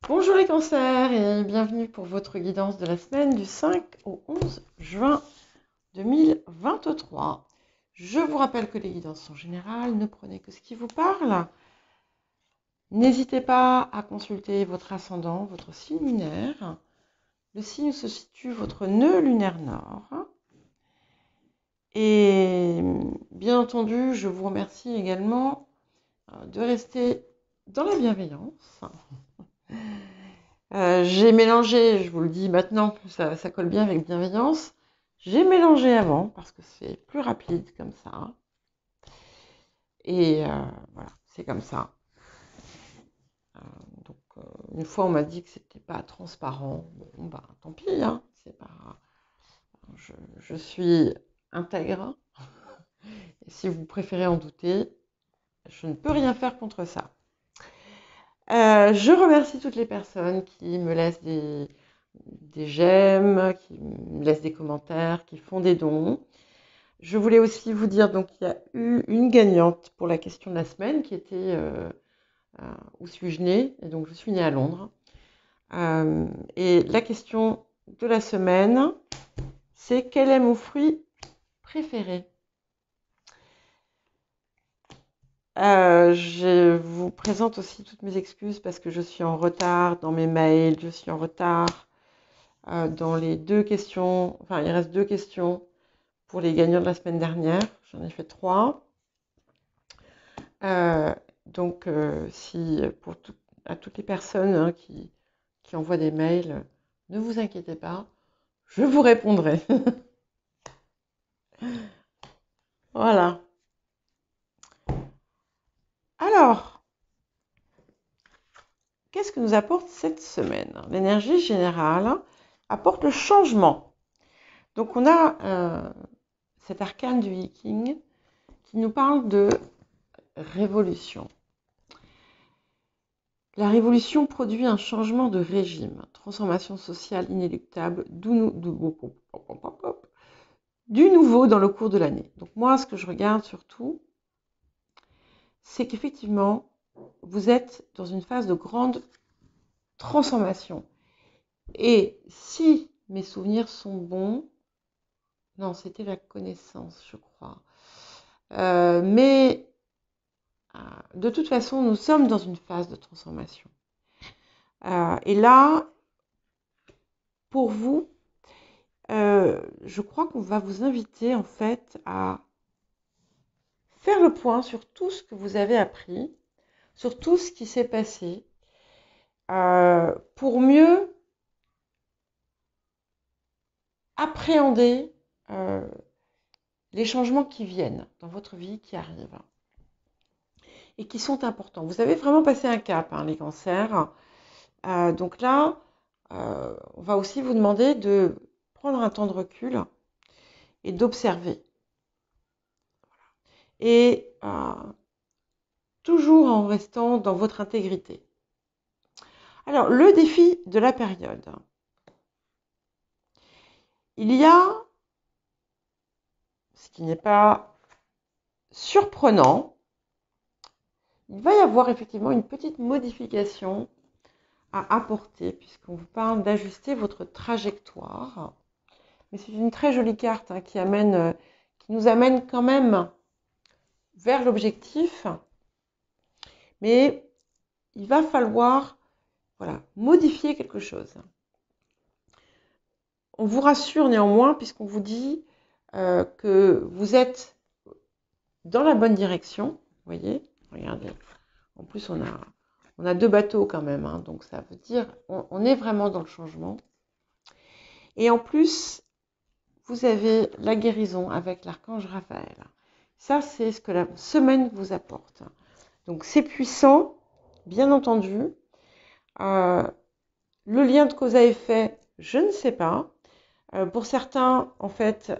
Bonjour les cancers et bienvenue pour votre guidance de la semaine du 5 au 11 juin 2023. Je vous rappelle que les guidances sont générales, ne prenez que ce qui vous parle. N'hésitez pas à consulter votre ascendant, votre signe lunaire, le signe où se situe votre nœud lunaire nord. Et bien entendu, je vous remercie également de rester dans la bienveillance. J'ai mélangé, je vous le dis maintenant, ça colle bien avec bienveillance. J'ai mélangé avant parce que c'est plus rapide comme ça. Et voilà, c'est comme ça. Donc, une fois, on m'a dit que c'était pas transparent. Bon, bah, tant pis, hein. C'est pas. Je suis intègre. Et si vous préférez en douter, je ne peux rien faire contre ça. Je remercie toutes les personnes qui me laissent des j'aime, qui me laissent des commentaires, qui font des dons. Je voulais aussi vous dire, donc il y a eu une gagnante pour la question de la semaine qui était où suis-je née? Et donc je suis née à Londres. Et la question de la semaine, c'est quel est mon fruit préféré? Je vous présente aussi toutes mes excuses parce que je suis en retard dans mes mails, je suis en retard dans les deux questions, enfin il reste deux questions pour les gagnants de la semaine dernière, j'en ai fait 3. Donc, si à toutes les personnes hein, qui envoient des mails, ne vous inquiétez pas, je vous répondrai. Voilà. Alors, qu'est-ce que nous apporte cette semaine? L'énergie générale apporte le changement. Donc, on a cet arcane du Viking qui nous parle de révolution. La révolution produit un changement de régime, transformation sociale inéluctable, du nouveau dans le cours de l'année. Donc moi, ce que je regarde surtout, c'est qu'effectivement, vous êtes dans une phase de grande transformation. Et si mes souvenirs sont bons, non, c'était la connaissance, je crois. Mais de toute façon, nous sommes dans une phase de transformation. Et là, pour vous, je crois qu'on va vous inviter en fait à faire le point sur tout ce que vous avez appris, sur tout ce qui s'est passé, pour mieux appréhender les changements qui viennent dans votre vie, qui arrivent et qui sont importants. Vous avez vraiment passé un cap, hein, les cancers. Donc là, on va aussi vous demander de prendre un temps de recul et d'observer. Et toujours en restant dans votre intégrité. Alors, le défi de la période. Il y a, ce qui n'est pas surprenant, il va y avoir effectivement une petite modification à apporter, puisqu'on vous parle d'ajuster votre trajectoire. Mais c'est une très jolie carte hein, qui nous amène quand même vers l'objectif. Mais il va falloir modifier quelque chose. On vous rassure néanmoins, puisqu'on vous dit que vous êtes dans la bonne direction. Vous voyez, regardez. En plus, on a deux bateaux quand même, hein, donc ça veut dire on est vraiment dans le changement. Et en plus, vous avez la guérison avec l'archange Raphaël. Ça, c'est ce que la semaine vous apporte. Donc, c'est puissant, bien entendu. Le lien de cause à effet, je ne sais pas. Pour certains, en fait,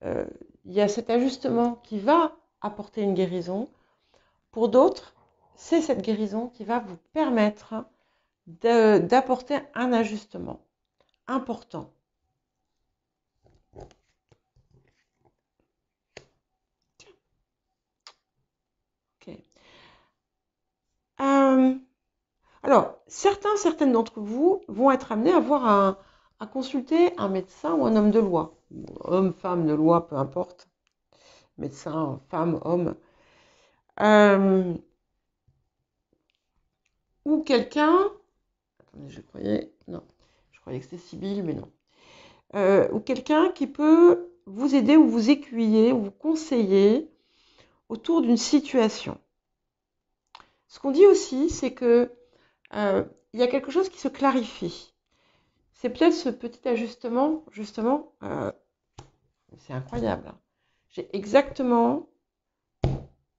il y a cet ajustement qui va apporter une guérison. Pour d'autres, c'est cette guérison qui va vous permettre d'apporter un ajustement important. Ok. Alors, certaines d'entre vous vont être amenés à consulter un médecin ou un homme de loi. Homme, femme de loi, peu importe. Médecin, femme, homme. Ou quelqu'un... Attendez, je croyais que c'était Sibylle, mais non. Ou quelqu'un qui peut vous aider ou vous aiguiller ou vous conseiller autour d'une situation. Ce qu'on dit aussi, c'est que il y a quelque chose qui se clarifie. C'est peut-être ce petit ajustement, justement, c'est incroyable. J'ai exactement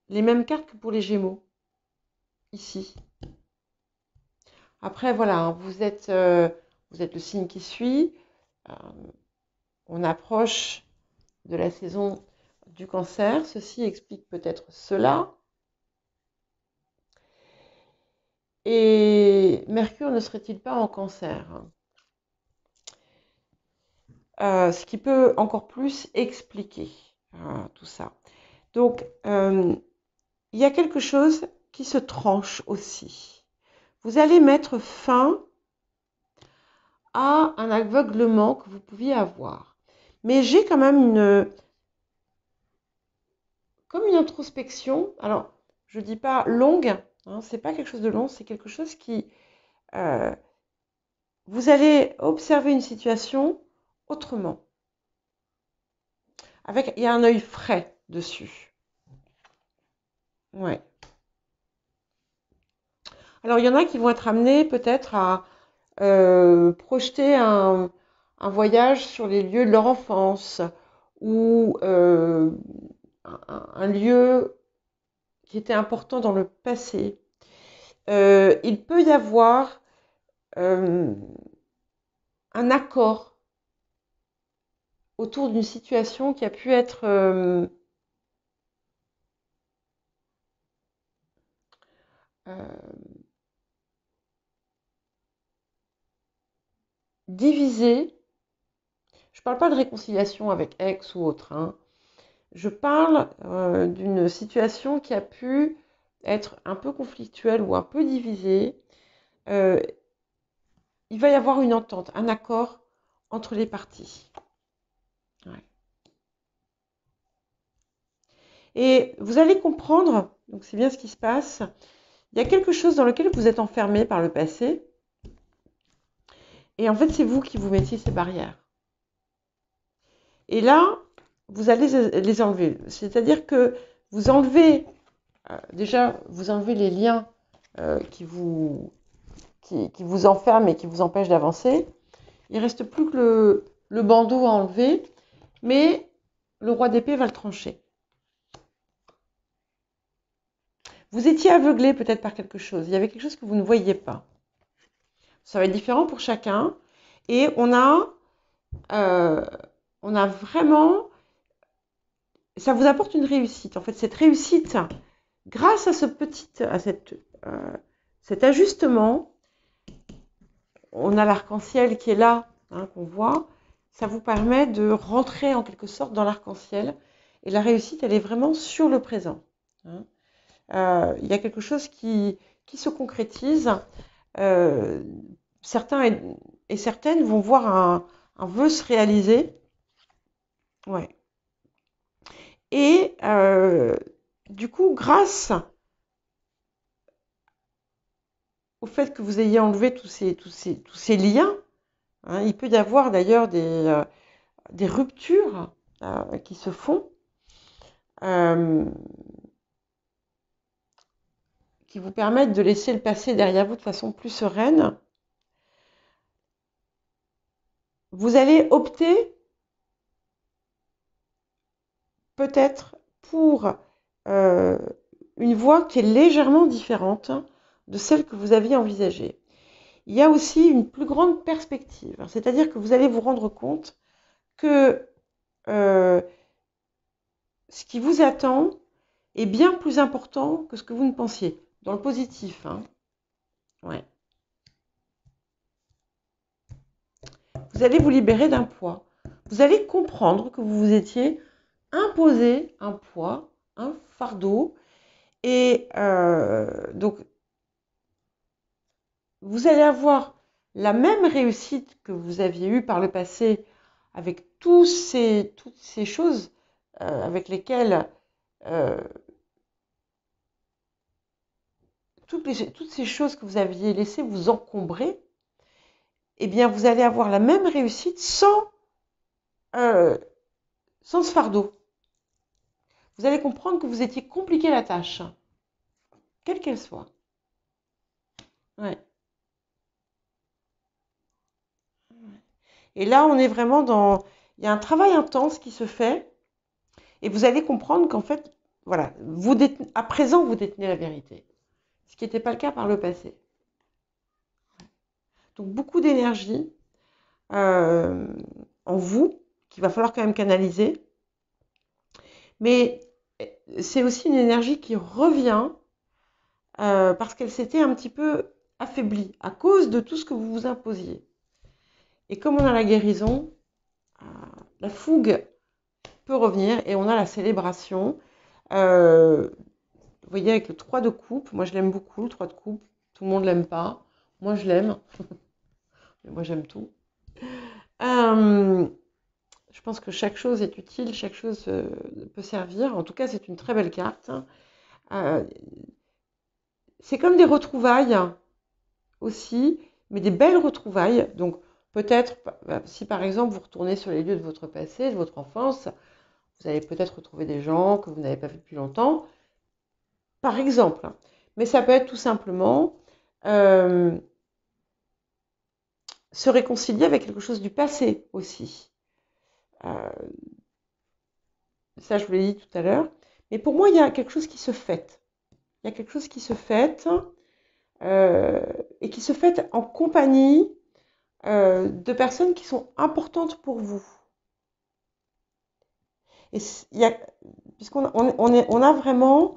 les mêmes cartes que pour les Gémeaux, ici. Après, voilà, vous êtes le signe qui suit. On approche de la saison du Cancer. Ceci explique peut-être cela. Et Mercure ne serait-il pas en Cancer? Ce qui peut encore plus expliquer tout ça. Donc, il y a quelque chose qui se tranche aussi. Vous allez mettre fin à un aveuglement que vous pouviez avoir. Mais j'ai quand même comme une introspection. Alors, je ne dis pas longue, hein, c'est pas quelque chose de long, c'est quelque chose qui... vous allez observer une situation autrement. Il y a un œil frais dessus. Ouais. Alors, il y en a qui vont être amenés peut-être à projeter un voyage sur les lieux de leur enfance ou un lieu qui était important dans le passé. Il peut y avoir un accord autour d'une situation qui a pu être divisée. Je ne parle pas de réconciliation avec ex ou autre, hein. Je parle d'une situation qui a pu être un peu conflictuelle ou un peu divisée. Il va y avoir une entente, un accord entre les parties. Ouais. Et vous allez comprendre, donc c'est bien ce qui se passe, il y a quelque chose dans lequel vous êtes enfermé par le passé. Et en fait, c'est vous qui vous mettiez ces barrières. Et là, vous allez les enlever. C'est-à-dire que vous enlevez, déjà, vous enlevez les liens qui vous enferment et qui vous empêchent d'avancer. Il ne reste plus que le bandeau à enlever, mais le roi d'épée va le trancher. Vous étiez aveuglé peut-être par quelque chose. Il y avait quelque chose que vous ne voyiez pas. Ça va être différent pour chacun. Et on a vraiment... Ça vous apporte une réussite. En fait, cette réussite, grâce à cet ajustement, on a l'arc-en-ciel qui est là, hein, qu'on voit. Ça vous permet de rentrer en quelque sorte dans l'arc-en-ciel. Et la réussite, elle est vraiment sur le présent. Hein. Il y a quelque chose qui se concrétise. Certains et certaines vont voir un vœu se réaliser. Ouais. Et du coup, grâce au fait que vous ayez enlevé tous ces liens, hein, il peut y avoir d'ailleurs des ruptures qui se font, qui vous permettent de laisser le passé derrière vous de façon plus sereine. Vous allez opter peut-être pour une voie qui est légèrement différente de celle que vous aviez envisagée. Il y a aussi une plus grande perspective, c'est-à-dire que vous allez vous rendre compte que ce qui vous attend est bien plus important que ce que vous ne pensiez, dans le positif. Hein. Ouais. Vous allez vous libérer d'un poids. Vous allez comprendre que vous vous étiez imposé un poids, un fardeau, et donc vous allez avoir la même réussite que vous aviez eue par le passé avec toutes ces choses avec lesquelles toutes ces choses que vous aviez laissé vous encombrer, eh bien, vous allez avoir la même réussite sans ce fardeau. Vous allez comprendre que vous étiez compliqué la tâche, quelle qu'elle soit. Ouais. Et là, on est vraiment dans... Il y a un travail intense qui se fait, et vous allez comprendre qu'en fait, voilà, à présent, vous détenez la vérité. Ce qui n'était pas le cas par le passé. Donc, beaucoup d'énergie en vous, qu'il va falloir quand même canaliser. Mais c'est aussi une énergie qui revient parce qu'elle s'était un petit peu affaiblie à cause de tout ce que vous vous imposiez. Et comme on a la guérison, la fougue peut revenir et on a la célébration. Vous voyez, avec le 3 de coupe, moi je l'aime beaucoup, le 3 de coupe. Tout le monde ne l'aime pas. Moi je l'aime. Mais moi j'aime tout. Je pense que chaque chose est utile, chaque chose peut servir. En tout cas, c'est une très belle carte. C'est comme des retrouvailles aussi, mais des belles retrouvailles. Donc peut-être, si par exemple vous retournez sur les lieux de votre passé, de votre enfance, vous allez peut-être retrouver des gens que vous n'avez pas vus depuis longtemps, par exemple. Mais ça peut être tout simplement se réconcilier avec quelque chose du passé aussi. Ça, je vous l'ai dit tout à l'heure. Mais pour moi, il y a quelque chose qui se fête. Il y a quelque chose qui se fête et qui se fête en compagnie de personnes qui sont importantes pour vous. Et puisqu'on a vraiment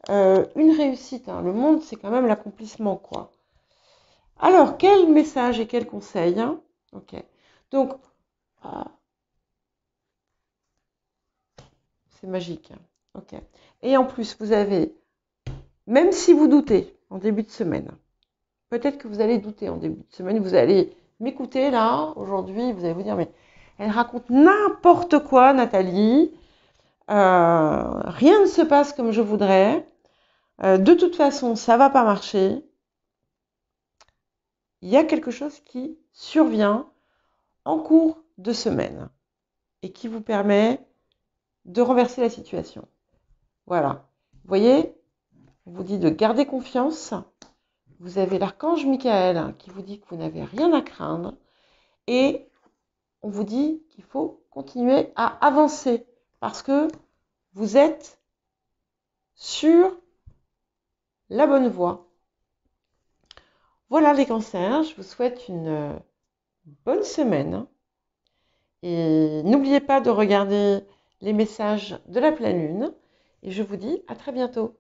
une réussite. Hein. Le monde, c'est quand même l'accomplissement, quoi. Alors, quel message et quel conseil hein. Ok. Donc, c'est magique. Hein. Ok. Et en plus, vous avez, même si vous doutez en début de semaine, peut-être que vous allez douter en début de semaine, vous allez m'écouter là, aujourd'hui, vous allez vous dire, mais elle raconte n'importe quoi, Nathalie. Rien ne se passe comme je voudrais. De toute façon, ça ne va pas marcher. Il y a quelque chose qui survient en cours de semaine et qui vous permet de renverser la situation. Voilà. Vous voyez, on vous dit de garder confiance. Vous avez l'archange Michael qui vous dit que vous n'avez rien à craindre. Et on vous dit qu'il faut continuer à avancer parce que vous êtes sur la bonne voie. Voilà les cancers, je vous souhaite une bonne semaine. Et n'oubliez pas de regarder les messages de la pleine lune. Et je vous dis à très bientôt.